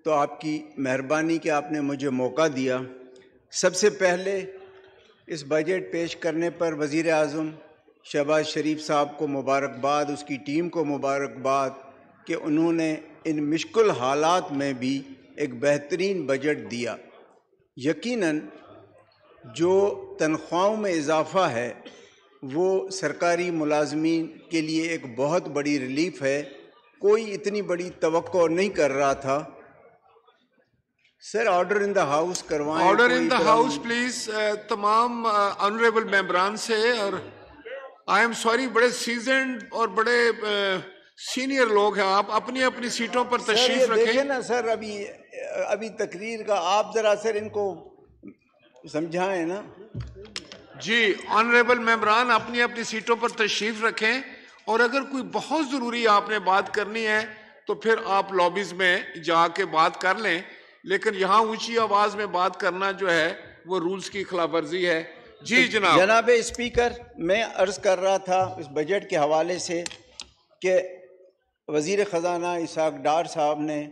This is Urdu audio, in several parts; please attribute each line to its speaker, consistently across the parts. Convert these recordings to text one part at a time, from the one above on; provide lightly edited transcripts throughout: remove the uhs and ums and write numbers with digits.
Speaker 1: تو آپ کی مہربانی کہ آپ نے مجھے موقع دیا۔ سب سے پہلے اس بجٹ پیش کرنے پر وزیر اعظم شہباز شریف صاحب کو مبارکباد، اس کی ٹیم کو مبارکباد کہ انہوں نے ان مشکل حالات میں بھی ایک بہترین بجٹ دیا۔ یقیناً جو تنخواہوں میں اضافہ ہے وہ سرکاری ملازمین کے لیے ایک بہت بڑی ریلیف ہے، کوئی اتنی بڑی توقع نہیں کر رہا تھا۔ Sir order in the house کروائیں۔
Speaker 2: Order in the house please تمام آنریبل ممبران سے، اور آئی ایم سوری بڑے سیزنڈ اور بڑے سینئر لوگ ہیں، آپ اپنی اپنی سیٹوں پر تشریف رکھیں۔
Speaker 1: دیکھیں نا سر، ابھی تقریر کا آپ ذرا سر ان کو سمجھائیں نا۔
Speaker 2: جی آنریبل ممبران اپنی اپنی سیٹوں پر تشریف رکھیں، اور اگر کوئی بہت ضروری آپ نے بات کرنی ہے تو پھر آپ لابیز میں جا کے بات کر لیں، لیکن یہاں اونچی آواز میں بات کرنا جو ہے وہ رولز کی خلاف ورزی ہے۔ جی
Speaker 1: جناب اسپیکر، میں عرض کر رہا تھا اس بجٹ کے حوالے سے کہ وزیر خزانہ اسحاق ڈار صاحب نے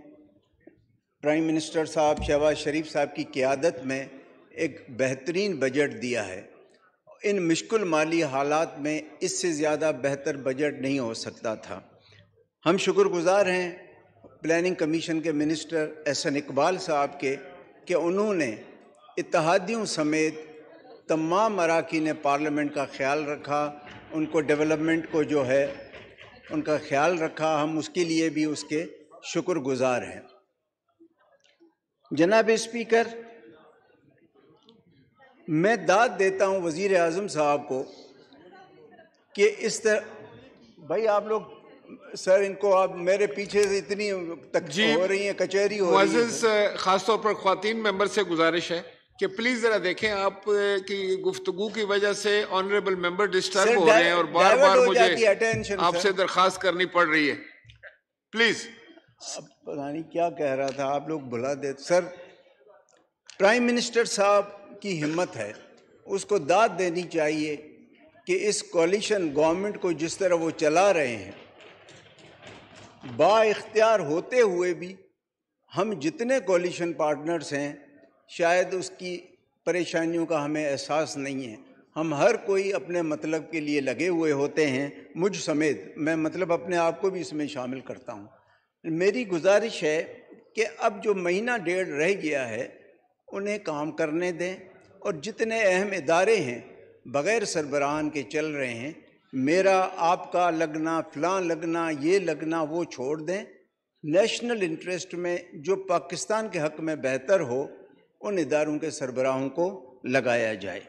Speaker 1: پرائم منسٹر صاحب شہباز شریف صاحب کی قیادت میں ایک بہترین بجٹ دیا ہے۔ ان مشکل مالی حالات میں اس سے زیادہ بہتر بجٹ نہیں ہو سکتا تھا۔ ہم شکر گزار ہیں پلاننگ کمیشن کے منسٹر احسن اقبال صاحب کے کہ انہوں نے اتحادیوں سمیت تمام اراکین پارلیمنٹ کا خیال رکھا، ان کو ڈیولپمنٹ کو جو ہے ان کا خیال رکھا۔ ہم اس کے لیے بھی اس کے شکر گزار ہیں۔ جناب اسپیکر، میں داد دیتا ہوں وزیر اعظم صاحب کو کہ اس طرح بھائی آپ لوگ سر ان کو آپ میرے پیچھے سے اتنی ہو رہی ہیں، کچہری ہو رہی ہے۔
Speaker 2: معزز خاص طور پر خواتین ممبر سے گزارش ہے کہ پلیز ذرا دیکھیں، آپ کی گفتگو کی وجہ سے آنریبل ممبر ڈسٹرب ہو رہے ہیں اور بار بار مجھے آپ سے درخواست کرنی پڑ رہی ہے، پلیز۔
Speaker 1: پتہ نہیں کیا کہہ رہا تھا، آپ لوگ بلا دیتے۔ سر پرائم منسٹر صاحب کی ہمت ہے، اس کو داد دینی چاہیے کہ اس کولیشن گورنمنٹ کو جس طرح وہ چلا رہے ہیں، با اختیار ہوتے ہوئے بھی ہم جتنے کولیشن پارٹنرز ہیں شاید اس کی پریشانیوں کا ہمیں احساس نہیں ہے۔ ہم ہر کوئی اپنے مطلب کے لیے لگے ہوئے ہوتے ہیں، مجھ سمیت، میں مطلب اپنے آپ کو بھی اس میں شامل کرتا ہوں۔ میری گزارش ہے کہ اب جو مہینہ ڈیڑھ رہ گیا ہے انہیں کام کرنے دیں، اور جتنے اہم ادارے ہیں بغیر سربراہان کے چل رہے ہیں، میرا آپ کا لگنا، فلاں لگنا، یہ لگنا وہ چھوڑ دیں۔ نیشنل انٹرسٹ میں جو پاکستان کے حق میں بہتر ہو ان اداروں کے سربراہوں کو لگایا جائے۔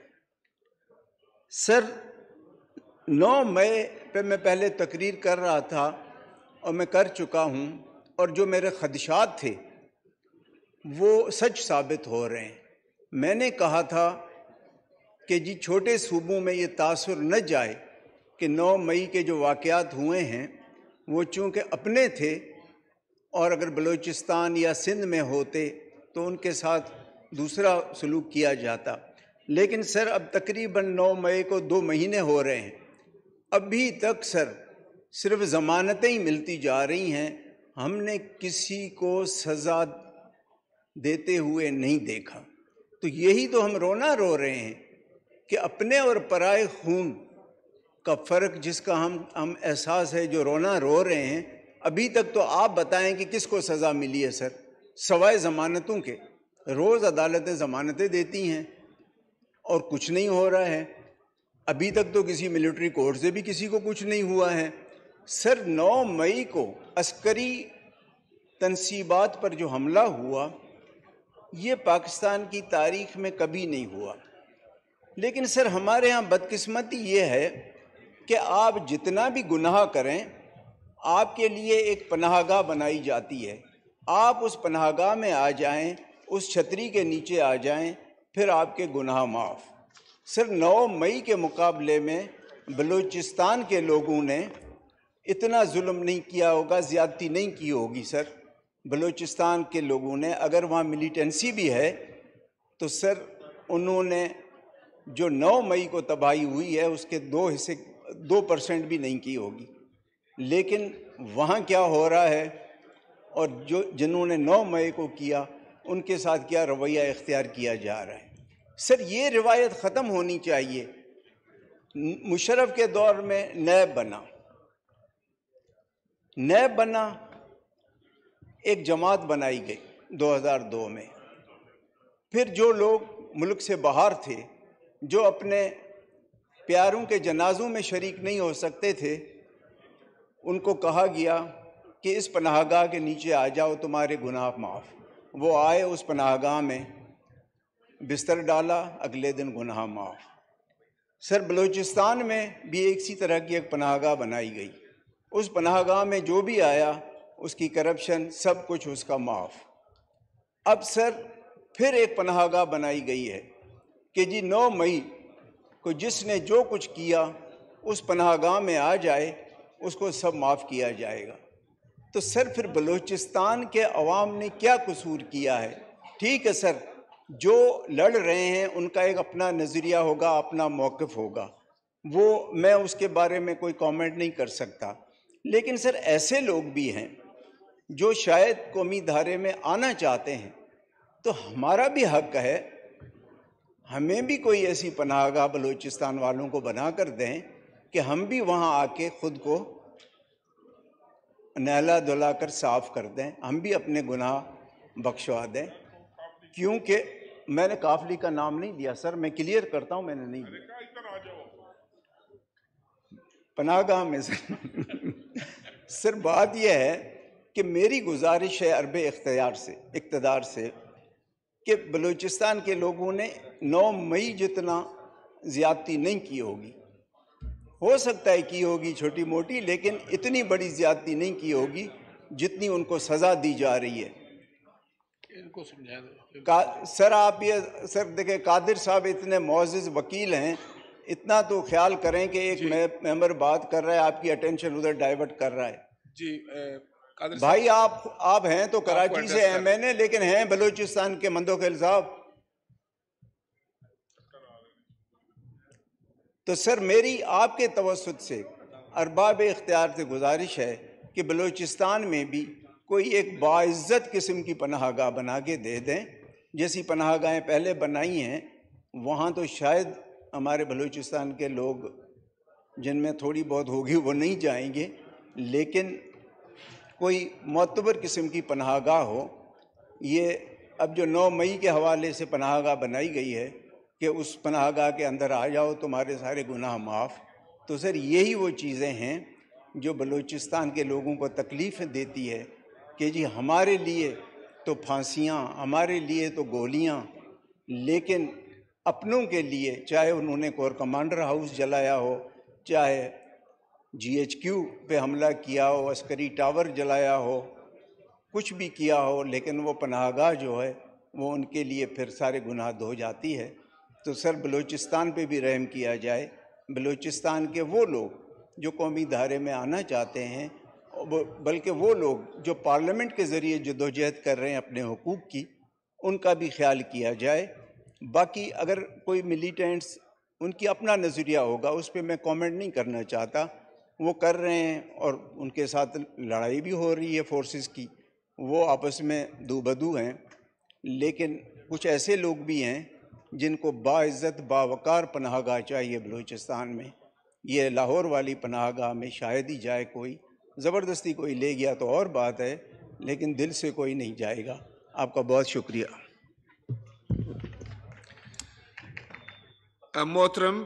Speaker 1: سر 9 مئی پہ میں پہلے تقریر کر رہا تھا اور میں کر چکا ہوں، اور جو میرے خدشات تھے وہ سچ ثابت ہو رہے ہیں۔ میں نے کہا تھا کہ جی چھوٹے صوبوں میں یہ تاثر نہ جائے کہ 9 مئی کے جو واقعات ہوئے ہیں وہ چونکہ اپنے تھے، اور اگر بلوچستان یا سندھ میں ہوتے تو ان کے ساتھ دوسرا سلوک کیا جاتا۔ لیکن سر اب تقریباً 9 مئی کو 2 مہینے ہو رہے ہیں، ابھی تک سر صرف ضمانتیں ہی ملتی جا رہی ہیں، ہم نے کسی کو سزا دیتے ہوئے نہیں دیکھا۔ تو یہی تو ہم رونا رو رہے ہیں کہ اپنے اور پرائے خون کا فرق جس کا ہم احساس ہے، جو رونا رو رہے ہیں، ابھی تک تو آپ بتائیں کہ کس کو سزا ملی ہے سر، سوائے ضمانتوں کے؟ روز عدالتیں ضمانتیں دیتی ہیں اور کچھ نہیں ہو رہا ہے۔ ابھی تک تو کسی ملٹری کورٹ سے بھی کسی کو کچھ نہیں ہوا ہے۔ سر 9 مئی کو عسکری تنصیبات پر جو حملہ ہوا یہ پاکستان کی تاریخ میں کبھی نہیں ہوا۔ لیکن سر ہمارے ہاں بدقسمتی یہ ہے کہ آپ جتنا بھی گناہ کریں آپ کے لیے ایک پناہ گاہ بنائی جاتی ہے، آپ اس پناہ گاہ میں آ جائیں، اس چھتری کے نیچے آ جائیں، پھر آپ کے گناہ معاف۔ سر 9 مئی کے مقابلے میں بلوچستان کے لوگوں نے اتنا ظلم نہیں کیا ہوگا، زیادتی نہیں کی ہوگی سر۔ بلوچستان کے لوگوں نے، اگر وہاں ملیٹنسی بھی ہے تو سر انہوں نے جو 9 مئی کو تباہی ہوئی ہے اس کے 2% بھی نہیں کی ہوگی۔ لیکن وہاں کیا ہو رہا ہے اور جنہوں نے 9 مئی کو کیا ان کے ساتھ کیا رویہ اختیار کیا جا رہا ہے۔ سر یہ روایت ختم ہونی چاہیے۔ مشرف کے دور میں نیب بنا، ایک جماعت بنائی گئی 2002 میں۔ پھر جو لوگ ملک سے باہر تھے، جو اپنے پیاروں کے جنازوں میں شریک نہیں ہو سکتے تھے، ان کو کہا گیا کہ اس پناہ گاہ کے نیچے آ جاؤ، تمہارے گناہ معاف۔ وہ آئے، اس پناہ گاہ میں بستر ڈالا، اگلے دن گناہ معاف۔ سر بلوچستان میں بھی اسی طرح کی ایک پناہ گاہ بنائی گئی۔ اس پناہ گاہ میں جو بھی آیا، اس کی کرپشن سب کچھ اس کا معاف۔ اب سر پھر ایک پناہ گاہ بنائی گئی ہے کہ جی 9 مئی کو جس نے جو کچھ کیا اس پناہ گاہ میں آ جائے، اس کو سب معاف کیا جائے گا۔ تو سر پھر بلوچستان کے عوام نے کیا قصور کیا ہے؟ ٹھیک ہے سر، جو لڑ رہے ہیں ان کا ایک اپنا نظریہ ہوگا، اپنا موقف ہوگا، وہ میں اس کے بارے میں کوئی کامنٹ نہیں کر سکتا۔ لیکن سر ایسے لوگ بھی ہیں جو شاید قومی دھارے میں آنا چاہتے ہیں، تو ہمارا بھی حق ہے، ہمیں بھی کوئی ایسی پناہ گاہ بلوچستان والوں کو بنا کر دیں کہ ہم بھی وہاں آ کے خود کو نہلا دھلا کر صاف کر دیں، ہم بھی اپنے گناہ بخشوا دیں۔ کیونکہ میں نے قافلی کا نام نہیں دیا سر، میں کلیئر کرتا ہوں، میں نے نہیں دیا پناہ گاہ میں سر بات یہ ہے کہ میری گزارش ہے ارب اقتدار سے کہ بلوچستان کے لوگوں نے 9 مئی جتنا زیادتی نہیں کی ہوگی، ہو سکتا ہے کی ہوگی چھوٹی موٹی، لیکن اتنی بڑی زیادتی نہیں کی ہوگی جتنی ان کو سزا دی جا رہی ہے۔
Speaker 2: ان کو سمجھا دو
Speaker 1: سر آپ یہ سر دیکھیں، قادر صاحب اتنے معزز وکیل ہیں، اتنا تو خیال کریں کہ ایک ممبر بات کر رہا ہے، آپ کی اٹینشن ادھر ڈائیورٹ کر رہا ہے۔
Speaker 2: جی قادر صاحب،
Speaker 1: بھائی آپ ہیں تو کراچی سے ہیں، میں نے، لیکن ہیں بلوچستان کے مندوخیل صاحب۔ تو سر میری آپ کے توسط سے ارباب اختیار سے گزارش ہے کہ بلوچستان میں بھی کوئی ایک باعزت قسم کی پناہ گاہ بنا کے دے دیں، جیسی پناہ گاہیں پہلے بنائی ہیں۔ وہاں تو شاید ہمارے بلوچستان کے لوگ جن میں تھوڑی بہت ہوگی وہ نہیں جائیں گے، لیکن کوئی معتبر قسم کی پناہ گاہ ہو۔ یہ اب جو 9 مئی کے حوالے سے پناہ گاہ بنائی گئی ہے کہ اس پناہ گاہ کے اندر آ جاؤ، تمہارے سارے گناہ معاف، تو سر یہی وہ چیزیں ہیں جو بلوچستان کے لوگوں کو تکلیف دیتی ہے کہ جی ہمارے لیے تو پھانسیاں، ہمارے لیے تو گولیاں، لیکن اپنوں کے لیے، چاہے انہوں نے کور کمانڈر ہاؤس جلایا ہو، چاہے GHQ پہ حملہ کیا ہو، عسکری ٹاور جلایا ہو، کچھ بھی کیا ہو، لیکن وہ پناہ گاہ جو ہے وہ ان کے لیے پھر سارے گناہ دھو جاتی ہے۔ تو سر بلوچستان پہ بھی رحم کیا جائے۔ بلوچستان کے وہ لوگ جو قومی دھارے میں آنا چاہتے ہیں، بلکہ وہ لوگ جو پارلیمنٹ کے ذریعے جدوجہد کر رہے ہیں اپنے حقوق کی، ان کا بھی خیال کیا جائے۔ باقی اگر کوئی ملیٹنٹس، ان کی اپنا نظریہ ہوگا، اس پہ میں کامنٹ نہیں کرنا چاہتا، وہ کر رہے ہیں اور ان کے ساتھ لڑائی بھی ہو رہی ہے فورسز کی، وہ آپس میں دو بدو ہیں۔ لیکن کچھ ایسے لوگ بھی ہیں جن کو باعزت باوقار پناہ گاہ چاہیے بلوچستان میں۔ یہ لاہور والی پناہ گاہ میں شاید ہی جائے کوئی، زبردستی کوئی لے گیا تو اور بات ہے، لیکن دل سے کوئی نہیں جائے گا۔ آپ کا بہت شکریہ۔
Speaker 2: محترم